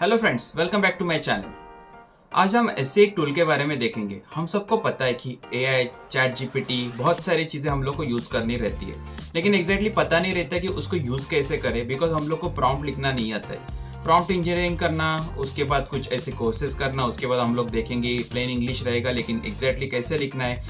Hello friends, welcome back to my channel. आज हम ऐसे एक टूल के बारे में देखेंगे। हम सबको पता है कि एआई, चैट जीपीटी, बहुत सारी चीज़ें हम लोग को यूज़ करनी रहती है, लेकिन एग्जैक्टली पता नहीं रहता कि उसको यूज़ कैसे करें, बिकॉज हम लोग को प्रॉम्प्ट लिखना नहीं आता है। प्रॉम्प्ट इंजीनियरिंग करना, उसके बाद कुछ ऐसे कोर्सेज करना, उसके बाद हम लोग देखेंगे प्लेन इंग्लिश रहेगा, लेकिन एग्जैक्टली कैसे लिखना है।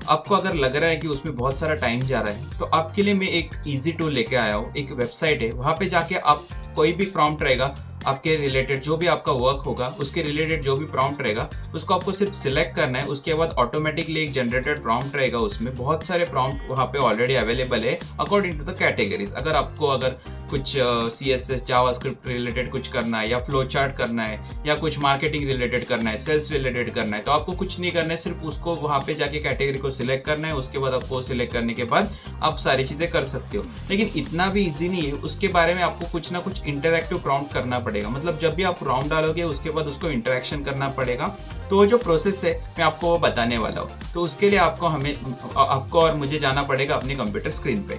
आपको अगर लग रहा है कि उसमें बहुत सारा टाइम जा रहा है, तो आपके लिए मैं एक ईजी टूल लेके आया हूँ। एक वेबसाइट है, वहाँ पे जाके आप कोई भी प्रॉम्प्ट रहेगा आपके रिलेटेड, जो भी आपका वर्क होगा उसके रिलेटेड जो भी प्रॉम्प्ट रहेगा, उसको आपको सिर्फ सिलेक्ट करना है। उसके बाद ऑटोमेटिकली एक जनरेटेड प्रॉम्प्ट रहेगा, उसमें बहुत सारे प्रॉम्प्ट वहाँ पे ऑलरेडी अवेलेबल है अकॉर्डिंग टू द कैटेगरीज। अगर कुछ C S S, JavaScript related कुछ करना है, या फ्लो चार्ट करना है, या कुछ मार्केटिंग रिलेटेड करना है, सेल्स रिलेटेड करना है, तो आपको कुछ नहीं करना है, सिर्फ उसको वहाँ पे जाके कैटेगरी को सिलेक्ट करना है। उसके बाद आपको सिलेक्ट करने के बाद आप सारी चीज़ें कर सकते हो। लेकिन इतना भी ईजी नहीं है, उसके बारे में आपको कुछ ना कुछ इंटरैक्टिव प्रॉम्प्ट करना पड़ेगा। मतलब जब भी आप प्रॉम्प्ट डालोगे उसके बाद उसको इंटरेक्शन करना पड़ेगा। तो वो जो प्रोसेस है मैं आपको वो बताने वाला हूँ। तो उसके लिए आपको और मुझे जाना पड़ेगा अपने कंप्यूटर स्क्रीन पे।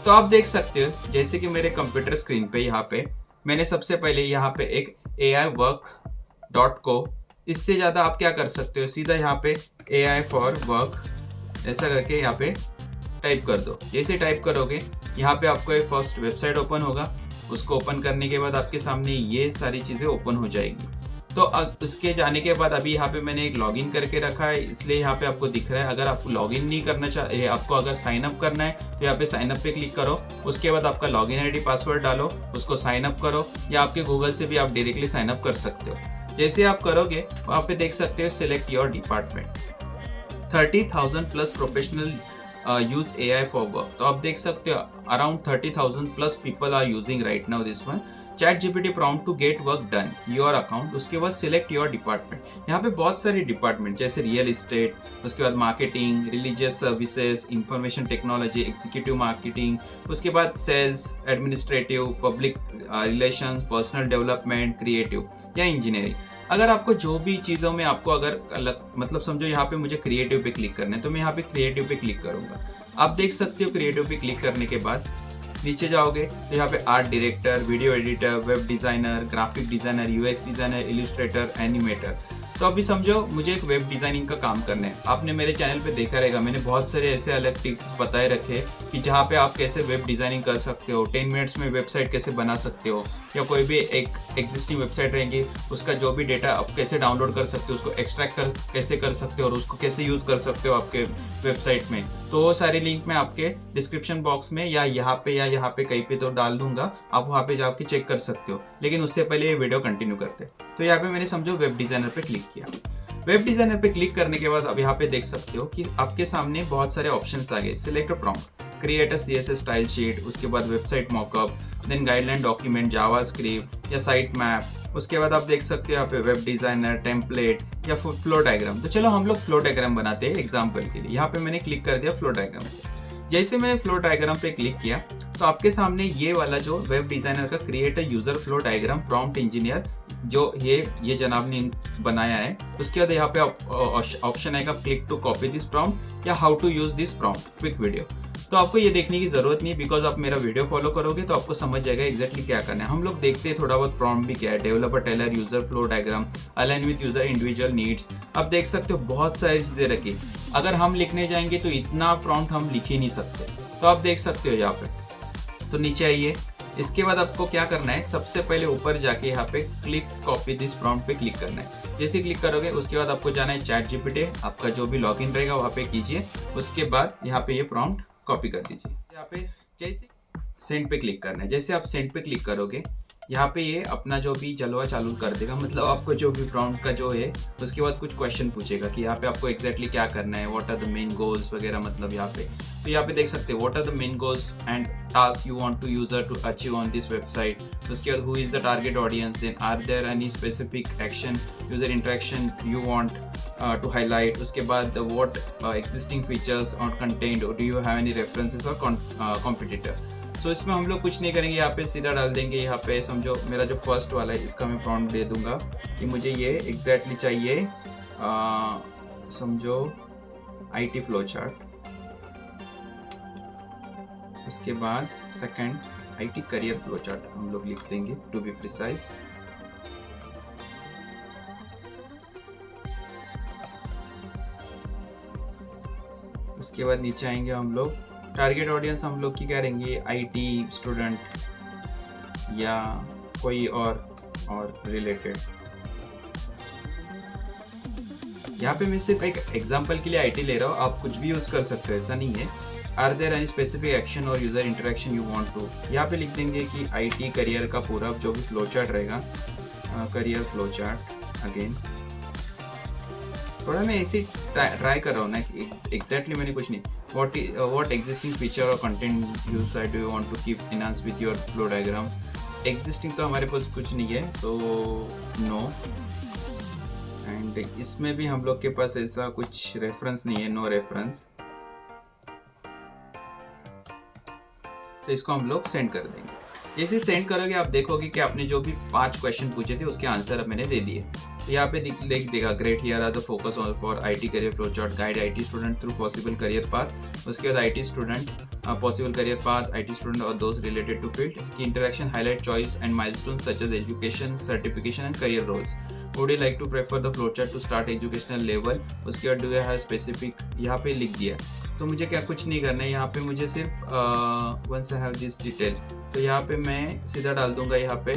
तो आप देख सकते हो, जैसे कि मेरे कंप्यूटर स्क्रीन पे यहाँ पे मैंने सबसे पहले यहाँ पे एक AI work.co, इससे ज़्यादा आप क्या कर सकते हो, सीधा यहाँ पे AI for work ऐसा करके यहाँ पे टाइप कर दो। जैसे टाइप करोगे यहाँ पे आपको एक फर्स्ट वेबसाइट ओपन होगा। उसको ओपन करने के बाद आपके सामने ये सारी चीज़ें ओपन हो जाएगी। तो उसके जाने के बाद अभी यहाँ पे मैंने एक लॉगिन करके रखा है, इसलिए यहाँ पे आपको दिख रहा है। अगर आपको लॉगिन नहीं करना चाहिए, आपको अगर साइन अप करना है, तो यहाँ पे साइन अप पे क्लिक करो। उसके बाद आपका लॉगिन आईडी पासवर्ड डालो, उसको साइन अप करो, या आपके गूगल से भी आप डायरेक्टली साइन अप कर सकते हो। जैसे आप करोगे वहाँ पे देख सकते हो select your department. 30,000 plus professional use AI for work. तो आप देख सकते हो around 30,000 plus people are using right now this one. ChatGPT prompt to get work done your account. उसके बाद सिलेक्ट योर डिपार्टमेंट। यहाँ पे बहुत सारी डिपार्टमेंट जैसे रियल इस्टेट, उसके बाद marketing, religious services, information technology, executive marketing, उसके बाद sales, administrative, public relations, personal development, creative या इंजीनियरिंग। अगर आपको जो भी चीज़ों में आपको अगर अलग, मतलब समझो यहाँ पे मुझे क्रिएटिव पे क्लिक करना है, तो मैं यहाँ पे क्रिएटिव पे क्लिक करूँगा। आप देख सकते हो क्रिएटिव पे क्लिक करने के बाद नीचे जाओगे तो यहाँ पे art director, video editor, web designer, graphic designer, UX designer, Illustrator, animator. तो अभी समझो मुझे एक वेब डिज़ाइनिंग का काम करना है। आपने मेरे चैनल पे देखा रहेगा, मैंने बहुत सारे ऐसे अलग टिप्स बताए रखे कि जहाँ पे आप कैसे वेब डिज़ाइनिंग कर सकते हो, 10 मिनट्स में वेबसाइट कैसे बना सकते हो, या कोई भी एक एग्जिस्टिंग वेबसाइट रहेंगी उसका जो भी डेटा आप कैसे डाउनलोड कर सकते हो, उसको एक्सट्रैक्ट कैसे कर सकते हो, और उसको कैसे यूज़ कर सकते हो आपके वेबसाइट में। तो वो सारे लिंक मैं आपके डिस्क्रिप्शन बॉक्स में या यहाँ पे कहीं पे तो डाल दूंगा, आप वहाँ पे जाके चेक कर सकते हो। लेकिन उससे पहले ये वीडियो कंटिन्यू करते हैं। तो यहाँ पे मैंने समझो वेब डिज़ाइनर पे क्लिक किया। वेब डिज़ाइनर पे क्लिक करने के बाद अब यहाँ पे देख सकते हो कि आपके सामने बहुत सारे ऑप्शंस आ गए। Select prompt, create a CSS style sheet, उसके बाद website mockup, then guideline document, JavaScript या साइट मैप। उसके बाद आप देख सकते हो यहाँ पे वेब डिज़ाइनर, टेम्पलेट या फ्लो डायग्राम। तो चलो हम लोग फ्लो डायग्राम बनाते हैं एग्जाम्पल के लिए। यहाँ पे मैंने क्लिक कर दिया फ्लो डायग्राम पे। जैसे मैंने फ्लो डायग्राम पे क्लिक किया तो आपके सामने ये वाला जो वेब डिज़ाइनर का create a user flow diagram prompt engineer जो ये जनाब ने बनाया है, उसके बाद यहाँ पे ऑप्शन आएगा click to copy this prompt या how to use this prompt quick video. तो आपको ये देखने की जरूरत नहीं है, बिकॉज आप मेरा वीडियो फॉलो करोगे तो आपको समझ जाएगा एग्जैक्टली क्या करना है। हम लोग देखते हैं थोड़ा बहुत प्रॉम्प्ट भी क्या है। Developer tailor user flow diagram, align with user individual needs. आप देख सकते हो बहुत सारी चीज़ें रखी। अगर हम लिखने जाएंगे तो इतना प्रॉम्प्ट हम लिख ही नहीं सकते। तो आप देख सकते हो यहाँ पे। तो नीचे आइए, इसके बाद आपको क्या करना है, सबसे पहले ऊपर जाके यहाँ पे क्लिक कॉपी दिस प्रॉम्प्ट पे क्लिक करना है। जैसे क्लिक करोगे उसके बाद आपको जाना है चैट जीपीटी, आपका जो भी लॉगिन रहेगा वहाँ पे कीजिए। उसके बाद यहाँ पे ये प्रॉम्प्ट कॉपी कर दीजिए। यहाँ पे जैसे सेंड पे क्लिक करना है। जैसे आप सेंड पे क्लिक करोगे यहाँ पे ये अपना जो भी जलवा चालू कर देगा, मतलब आपको जो भी प्रॉम्प्ट का जो है उसके बाद कुछ क्वेश्चन पूछेगा कि यहाँ पे आपको एग्जैक्टली क्या करना है, what are the main goals वगैरह, मतलब यहाँ पे। तो यहाँ पे देख सकते हैं what are the main goals and task you want to user to achieve on this website. उसके बाद who is the target audience, then are there any specific action user interaction you want to highlight. उसके बाद what existing features और content do you have any references और competitor. So इसमें हम लोग कुछ नहीं करेंगे, यहाँ पे सीधा डाल देंगे। यहाँ पे समझो मेरा जो फर्स्ट वाला है इसका मैं प्रॉम्प्ट दे दूंगा कि मुझे ये एग्जैक्टली चाहिए, समझो IT फ्लो चार्ट। उसके बाद second IT career flow chart हम लोग लिख देंगे टू बी प्रिसाइज। उसके बाद नीचे आएंगे हम लोग, टारगेट ऑडियंस हम लोग की करेंगे आईटी स्टूडेंट या कोई और रिलेटेड। यहाँ पे मैं सिर्फ एक एग्जांपल के लिए आईटी ले रहा हूँ, आप कुछ भी यूज़ कर सकते हो, ऐसा नहीं है। Are there any specific action और user interaction you want to, यहाँ पे लिख देंगे कि आईटी करियर का पूरा जो भी फ्लो चार्ट रहेगा, करियर फ्लो चार्ट। अगेन थोड़ा मैं ऐसे ट्राई कर रहा हूँ ना कि एग्जैक्टली मैंने कुछ नहीं, व्हाट एग्जिस्टिंग फीचर और content use do you want to keep enhance with your flow diagram. Existing तो हमारे पास कुछ नहीं है, सो नो। एंड इसमें भी हम लोग के पास ऐसा कुछ रेफरेंस नहीं है, नो रेफरेंस, तो इसको हम लोग सेंड कर देंगे। जैसे सेंड करोगे आप देखोगे कि आपने जो भी 5 क्वेश्चन पूछे थे उसके आंसर अब मैंने दे दिए। तो यहाँ पे लिख देगा great, here are the focus on for IT career flow chart, guide IT student through possible career path. उसके बाद IT student, possible career path, IT student और दोस्त रिलेटेड टू फील्ड की interaction, highlight choice and milestone such as education, certification and career roles. Would you like to prefer the flow chart to start educational level. उसके बाद do you have specific, यहाँ पे लिख दिया। तो मुझे क्या कुछ नहीं करना है, यहाँ पे मुझे सिर्फ once I have this detail, तो यहाँ पे मैं सीधा डाल दूंगा यहाँ पे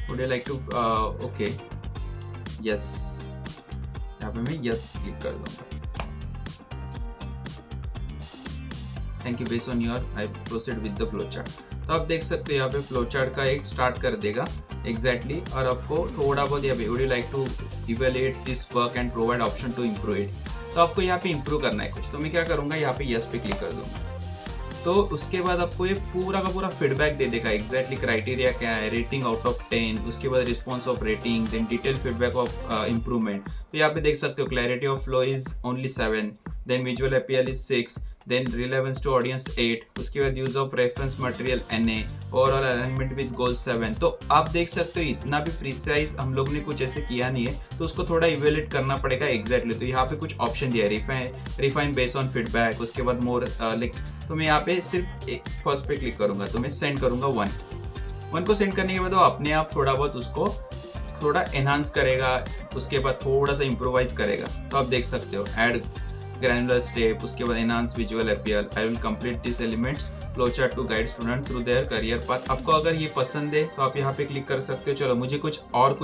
would you like to, okay yes, यहाँ पे मैं यस क्लिक कर दूंगा। Thank you, based on your I proceed with the flow chart. तो आप देख सकते हो यहाँ पे फ्लो चार्ट का एक स्टार्ट कर देगा एग्जैक्टली, और आपको थोड़ा बहुत यहाँ पे would you like to evaluate this work and provide option to improve it. तो आपको यहाँ पे इम्प्रूव करना है कुछ, तो मैं क्या करूँगा यहाँ पे यस पे क्लिक कर दूंगा। तो उसके बाद आपको ये पूरा का पूरा फीडबैक दे देगा एग्जैक्टली क्राइटेरिया क्या है, रेटिंग आउट ऑफ 10, उसके बाद response of rating, then detail feedback of improvement. तो यहाँ पे देख सकते हो clarity of flow is only 7, then visual appear is 6, then relevance to audience 8, उसके बाद use of reference material NA, overall alignment with goal 7। तो आप देख सकते हो इतना भी प्रिसाइज हम लोग ने कुछ ऐसे किया नहीं है, तो उसको थोड़ा इवेल्युएट करना पड़ेगा एग्जैक्टली। तो यहाँ पे कुछ ऑप्शन दिया है, रिफाइन बेस्ड ऑन फीडबैक, उसके बाद मोर लाइक, तो मैं यहाँ पे सिर्फ फर्स्ट पे क्लिक करूंगा, तो मैं सेंड करूंगा 1 को सेंड करने के बाद वो अपने आप थोड़ा बहुत उसको थोड़ा एनहांस करेगा, उसके बाद थोड़ा सा इम्प्रोवाइज करेगा। तो आप देख सकते हो ऐड ग्रैनुलर स्टेप, उसके बाद enhance visual appear, I will complete this elements flow chart to guide student through their career path. आपको अगर ये पसंद है तो आप यहाँ पे क्लिक कर सकते हो। चलो मुझे कुछ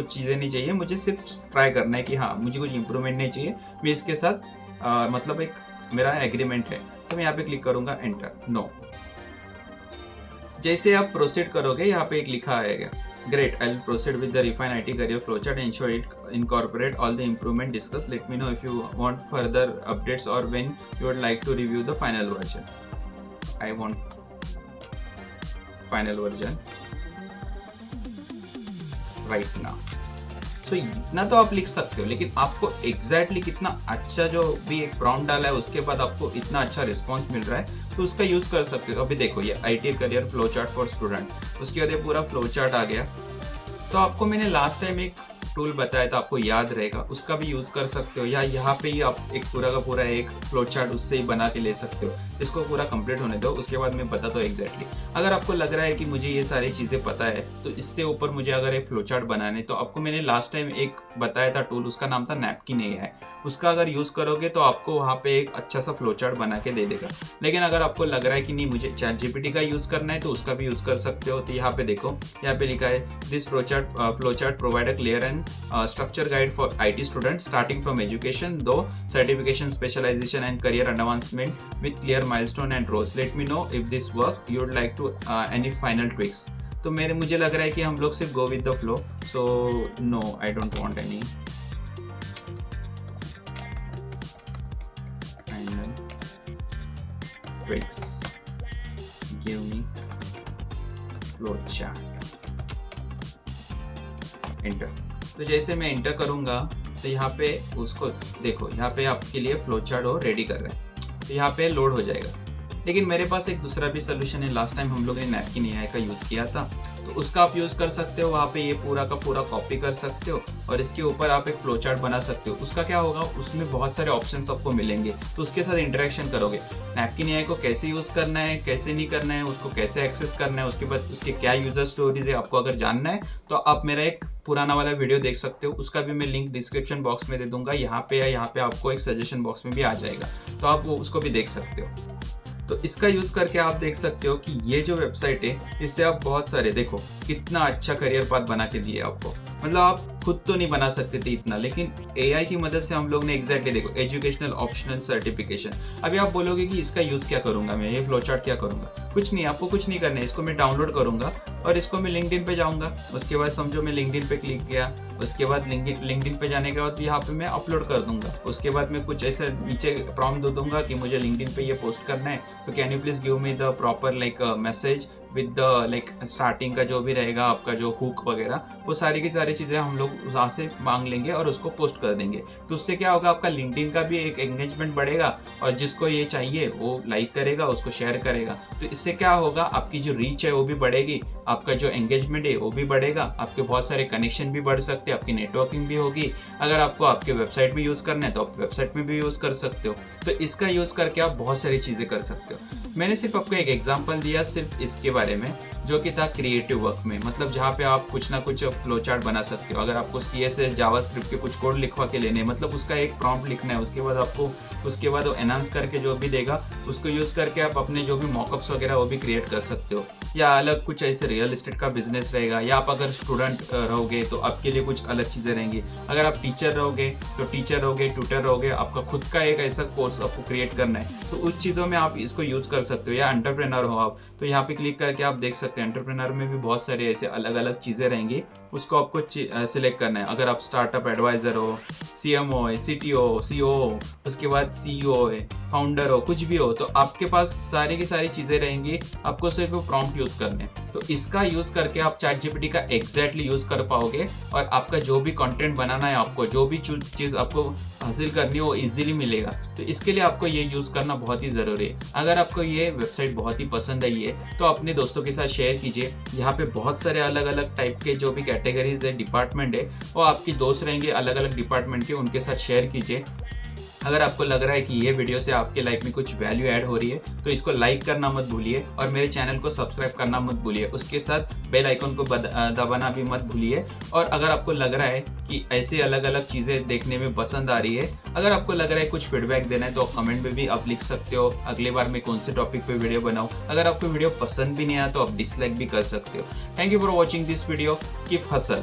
चीज़ें नहीं चाहिए, मुझे सिर्फ ट्राई करना है कि हाँ मुझे कुछ इंप्रूवमेंट नहीं चाहिए, मैं इसके साथ मतलब एक मेरा एग्रीमेंट है, तो मैं यहाँ पे क्लिक करूंगा एंटर, नो। जैसे आप प्रोसीड करोगे यहाँ पे एक लिखा आएगा Great, I'll proceed with the refine IT career flowchart and ensure it incorporate all the improvement discussed. Let me know if you want further updates or when you would like to review the final version. I want final version right now. So इतना तो आप लिख सकते हो, लेकिन आपको exactly कितना अच्छा जो भी एक प्रॉम्प्ट डाला है उसके बाद आपको इतना अच्छा रिस्पॉन्स मिल रहा है तो उसका यूज कर सकते हो। अभी देखो ये IT career flow chart for student, उसके बाद ये पूरा फ्लो चार्ट आ गया। तो आपको मैंने लास्ट टाइम एक टूल बताया था, आपको याद रहेगा, उसका भी यूज कर सकते हो, या यहाँ पे ही आप एक पूरा का पूरा एक फ्लो चार्ट उससे ही बना के ले सकते हो। इसको पूरा कंप्लीट होने दो, उसके बाद मैं बताता हूँ एग्जैक्टली। अगर आपको लग रहा है कि मुझे ये सारी चीज़ें पता है तो इससे ऊपर मुझे अगर एक फ्लो चार्ट बनाने, तो आपको मैंने लास्ट टाइम एक बताया था टूल, उसका नाम था नैपकिन AI। उसका अगर यूज़ करोगे तो आपको वहाँ पे एक अच्छा सा फ्लो चार्ट बना के दे देगा। लेकिन अगर आपको लग रहा है कि नहीं मुझे ChatGPT का यूज़ करना है तो उसका भी यूज़ कर सकते हो। तो यहाँ पे देखो, यहाँ पे लिखा है this flow chart provide a clear and structure guide for IT students starting from education, though certification, specialization and career advancement with clear milestone and roles. Let me know if this work you would like to any final tweaks. तो मुझे लग रहा है कि हम लोग सिर्फ go with the flow, so no, I don't want any final tweaks. Give me flow chart. Enter. तो जैसे मैं एंटर करूंगा तो यहाँ पे उसको देखो, यहाँ पे आपके लिए फ्लो चार्ट हो रेडी कर रहे हैं, तो यहाँ पे लोड हो जाएगा। लेकिन मेरे पास एक दूसरा भी सोल्यूशन है, लास्ट टाइम हम लोग ने नैपकिन AI का यूज़ किया था, तो उसका आप यूज़ कर सकते हो। वहाँ पे ये पूरा का पूरा कॉपी कर सकते हो और इसके ऊपर आप एक फ्लो चार्ट बना सकते हो। उसका क्या होगा, उसमें बहुत सारे ऑप्शंस आपको मिलेंगे, तो उसके साथ इंटरेक्शन करोगे। नैपकिन AI को कैसे यूज़ करना है, कैसे नहीं करना है, उसको कैसे एक्सेस करना है, उसके बाद उसके क्या यूज़र स्टोरीज है, आपको अगर जानना है तो आप मेरा एक पुराना वाला वीडियो देख सकते हो, उसका भी मैं लिंक डिस्क्रिप्शन बॉक्स में दे दूंगा, यहाँ पे या यहाँ पे आपको एक सजेशन बॉक्स में भी आ जाएगा, तो आप वो उसको भी देख सकते हो। तो इसका यूज़ करके आप देख सकते हो कि ये जो वेबसाइट है इससे आप बहुत सारे, देखो कितना अच्छा करियर पाथ बना के दिए आपको। मतलब आप खुद तो नहीं बना सकते थे इतना, लेकिन एआई की मदद से हम लोग ने एग्जैक्टली देखो एजुकेशनल ऑप्शनल सर्टिफिकेशन। अभी आप बोलोगे कि इसका यूज़ क्या करूंगा मैं, ये फ्लो चार्ट क्या करूंगा, कुछ नहीं, आपको कुछ नहीं करना है। इसको मैं डाउनलोड करूंगा और इसको मैं लिंक्डइन पे जाऊंगा। उसके बाद समझो मैं लिंक्डइन पे क्लिक किया, उसके बाद लिंक्डइन पे जाने के बाद यहाँ पे मैं अपलोड कर दूंगा। उसके बाद मैं कुछ ऐसा नीचे प्रॉम्प्ट दे दूंगा कि मुझे लिंक्डइन पे ये पोस्ट करना है, तो can you please give me the proper like message with the like starting का जो भी रहेगा आपका जो हुक वगैरह, वो सारी की सारी चीज़ें हम लोग वहाँ से मांग लेंगे और उसको पोस्ट कर देंगे। तो उससे क्या होगा, आपका लिंक्डइन का भी एक एंगेजमेंट बढ़ेगा और जिसको ये चाहिए वो लाइक करेगा, उसको शेयर करेगा। तो इससे क्या होगा, आपकी जो रीच है वो भी बढ़ेगी, आपका जो एंगेजमेंट है वो भी बढ़ेगा, आपके बहुत सारे कनेक्शन भी बढ़ सकते हैं, आपकी नेटवर्किंग भी होगी। अगर आपको आपके वेबसाइट में यूज़ करना है तो आप वेबसाइट में भी यूज़ कर सकते हो। तो इसका यूज़ करके आप बहुत सारी चीज़ें कर सकते हो। मैंने सिर्फ आपको एक एग्जांपल दिया सिर्फ इसके बारे में, जो कि था क्रिएटिव वर्क में, मतलब जहाँ पे आप कुछ ना कुछ फ्लो चार्ट बना सकते हो। अगर आपको CSS जावास्क्रिप्ट के कुछ कोड लिखवा के लेने, मतलब उसका एक प्रॉम्प्ट लिखना है, उसके बाद आपको उसके बाद वो एनहांस करके जो भी देगा उसको यूज़ करके आप अपने जो भी मॉकअप्स वगैरह वो भी क्रिएट कर सकते हो। या अलग कुछ ऐसे रियल एस्टेट का बिजनेस रहेगा, या आप अगर स्टूडेंट रहोगे तो आपके लिए कुछ अलग चीज़ें रहेंगी। अगर आप टीचर रहोगे तो टीचर रहोगे, ट्यूटर रहोगे, आपका खुद का एक ऐसा कोर्स आपको क्रिएट करना है, तो उस चीज़ों में आप इसको यूज़ कर सकते हो। या एंटरप्रेन्योर हो आप, तो यहाँ पे क्लिक करके आप देख सकते हैं एंटरप्रेन्योर में भी बहुत सारे ऐसे अलग अलग चीज़ें रहेंगी, उसको आपको सिलेक्ट करना है। अगर आप स्टार्टअप एडवाइज़र हो, CMO है, CTO, CO, उसके बाद CEO है, फाउंडर हो, कुछ भी हो, तो आपके पास सारी की सारी चीज़ें रहेंगी, आपको सिर्फ प्रॉम्प्ट यूज़ करने। तो इसका यूज़ करके आप ChatGPT का एग्जैक्टली यूज़ कर पाओगे और आपका जो भी कंटेंट बनाना है, आपको जो भी चीज़ आपको हासिल करनी है वो इजीली मिलेगा। तो इसके लिए आपको ये यूज़ करना बहुत ही ज़रूरी है। अगर आपको ये वेबसाइट बहुत ही पसंद आई है तो अपने दोस्तों के साथ शेयर कीजिए। यहाँ पे बहुत सारे अलग अलग टाइप के जो भी कैटेगरीज है, डिपार्टमेंट है, वो आपके दोस्त रहेंगे अलग अलग डिपार्टमेंट के, उनके साथ शेयर कीजिए। अगर आपको लग रहा है कि ये वीडियो से आपके लाइफ में कुछ वैल्यू ऐड हो रही है तो इसको लाइक करना मत भूलिए और मेरे चैनल को सब्सक्राइब करना मत भूलिए। उसके साथ बेल आइकन को दबाना भी मत भूलिए। और अगर आपको लग रहा है कि ऐसे अलग अलग चीज़ें देखने में पसंद आ रही है, अगर आपको लग रहा है कुछ फीडबैक देना है तो कमेंट में भी आप लिख सकते हो अगली बार मैं कौन से टॉपिक पे वीडियो बनाऊँ। अगर आपको वीडियो पसंद भी नहीं आया तो आप डिसलाइक भी कर सकते हो। Thank you for watching this video. Keep hustle.